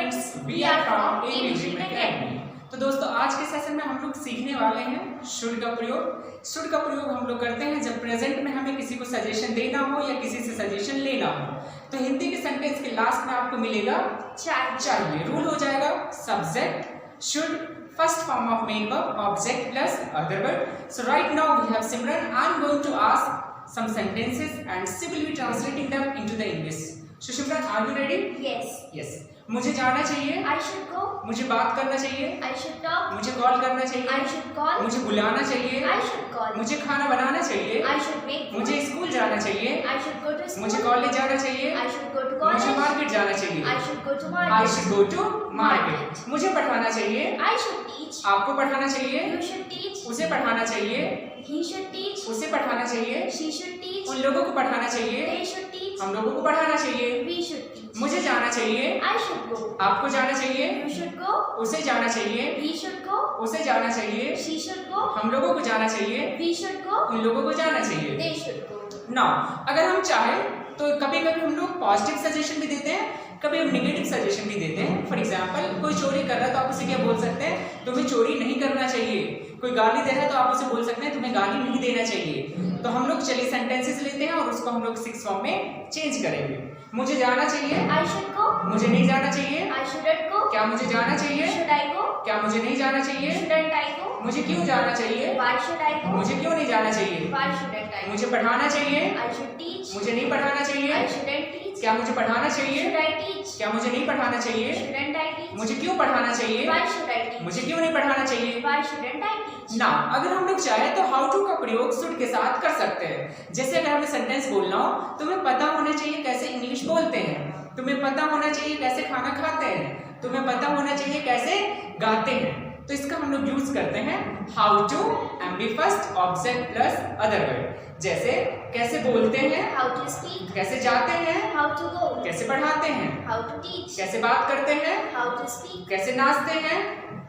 Friends, we are from AB dream academy. तो दोस्तों आज के सेशन में हम लोग सीखने वाले हैं शुड का प्रयोग। शुड का प्रयोग हम लोग करते हैं जब प्रेजेंट में हमें किसी को सजेशन देना हो या किसी से सजेशन लेना हो। तो हिंदी के सेंटेंस के लास्ट में आपको मिलेगा चाहिए। रूल हो जाएगा subject should, first form of main verb, object plus other verb. So right now we have Simran. I'm going to ask some sentences and she will be translating them into the English. So Simran, are you ready? Yes. Yes. मुझे जाना चाहिए। I should go. मुझे बात करना चाहिए। I should talk. मुझे call करना चाहिए। I should call. मुझे बुलाना चाहिए। I should call. मुझे खाना बनाना चाहिए। I should make food. मुझे स्कूल जाना चाहिए। I should go to school. मुझे कॉलेज जाना चाहिए। I should go to college. मुझे मार्केट जाना चाहिए। I should go to I market. should go to market. मुझे पढ़ाना चाहिए। I should teach. आपको पढ़ाना चाहिए। You should teach. उसे पढ़ाना चाहिए। He should teach. उसे पढ़ाना चाहिए। She should teach. उन लोगों को पढ़ाना चाहिए। They should teach. हम लोगों को पढ़ाना चाहिए। We should teach. मुझे जाना चाहिए। I should go. आपको जाना चाहिए। You should go. उसे जाना चाहिए। He should go. उसे जाना चाहिए। She should go. हम लोगों को जाना चाहिए। We should go. उन लोगों को जाना चाहिए। They should go. नाउ अगर हम चाहें तो कभी कभी हम लोग पॉजिटिव सजेशन भी देते हैं, कभी हम नेगेटिव सजेशन भी देते हैं। फॉर एग्जाम्पल कोई चोरी कर रहा है तो आप उसे क्या बोल सकते हैं, तुम्हें चोरी नहीं करना चाहिए। कोई गाली दे रहा है तो आप उसे बोल सकते हैं तुम्हें गाली नहीं देना चाहिए। तो हम लोग चलिए सेंटेंसेस लेते हैं और उसको हम लोग 6 फॉर्म में चेंज करेंगे। मुझे जाना चाहिए। I should go. मुझे नहीं जाना चाहिए। I shouldn't go. क्या मुझे जाना चाहिए? Should I go? क्या मुझे नहीं जाना चाहिए? Shouldn't I go? मुझे क्यों जाना चाहिए? Why should I go? मुझे क्यों नहीं जाना चाहिए? Why shouldn't I go? मुझे पढ़ाना चाहिए। I should teach. मुझे नहीं पढ़ाना I चाहिए। shouldn't teach. क्या मुझे पढ़ाना चाहिए? Should I teach? क्या मुझे नहीं पढ़ाना चाहिए? Shouldn't I teach? मुझे क्यों पढ़ाना चाहिए? Why should I teach? मुझे क्यों नहीं पढ़ाना चाहिए? Why shouldn't I teach? ना अगर हम लोग चाहे तो हाउ टू का प्रयोग शुड के साथ कर सकते हैं। जैसे अगर हमें सेंटेंस बोलना हो तुम्हें पता होना चाहिए कैसे इंग्लिश बोलते हैं, तुम्हें पता होना चाहिए कैसे खाना खाते हैं, तुम्हें पता होना चाहिए कैसे गाते हैं। तो इसका हम लोग यूज करते हैं how to and be first object plus other word. जैसे कैसे बोलते हैं, How to speak? कैसे जाते हैं, How to go? कैसे पढ़ाते हैं, How to teach? कैसे बात करते हैं, How to speak? कैसे नाचते हैं,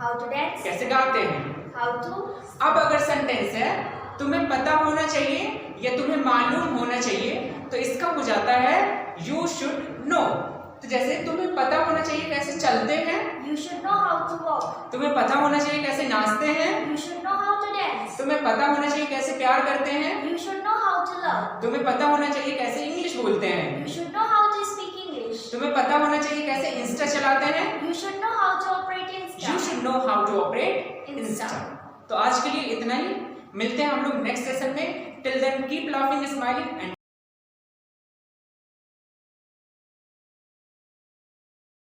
How to dance? कैसे गाते हैं। How to? अब अगर सेंटेंस है तुम्हें पता होना चाहिए या तुम्हें मालूम होना चाहिए तो इसका हो जाता है यू शुड नो। तो जैसे तुम्हें पता होना चाहिए कैसे चलते हैं, You should know how to walk. तुम्हें पता होना चाहिए कैसे नाचते हैं, You should know how to dance. तुम्हें पता होना चाहिए कैसे प्यार करते हैं, You should know how to love. तुम्हें पता होना चाहिए कैसे इंग्लिश बोलते हैं, You should know how to speak English. तुम्हें पता होना चाहिए कैसे इंस्टा चलाते हैं, You should know how to operate Insta. You should know how to operate Insta. तो आज के लिए इतना ही, मिलते हैं हम लोग नेक्स्ट सेशन में। Till then keep laughing, smiling and